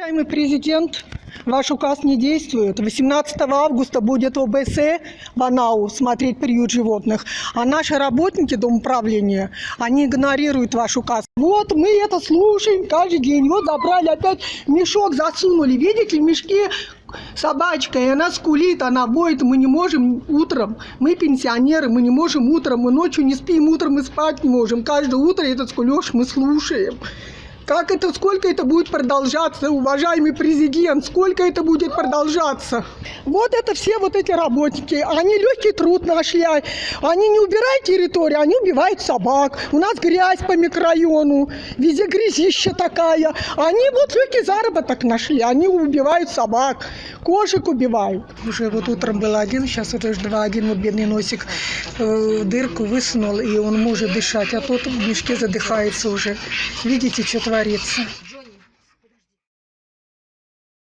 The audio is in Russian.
Уважаемый президент, ваш указ не действует. 18 августа будет в ОБСЕ в Анау смотреть приют животных. А наши работники домоуправления, они игнорируют ваш указ. Вот мы это слушаем каждый день. Вот забрали опять мешок, засунули. Видите, в мешке собачка, и она скулит, она воет. Мы не можем утром, мы пенсионеры, мы не можем утром, мы ночью не спим, утром мы спать не можем. Каждое утро этот скулёж мы слушаем. Как это, сколько это будет продолжаться, уважаемый президент, сколько это будет продолжаться? Вот это все вот эти работники, они легкий труд нашли, они не убирают территорию, они убивают собак. У нас грязь по микрорайону, везде грязища такая. Они вот легкий заработок нашли, они убивают собак, кошек убивают. Уже вот утром было один, сейчас уже два, один вот бедный носик дырку высунул, и он может дышать, а тот в мешке задыхается уже. Видите, что творится?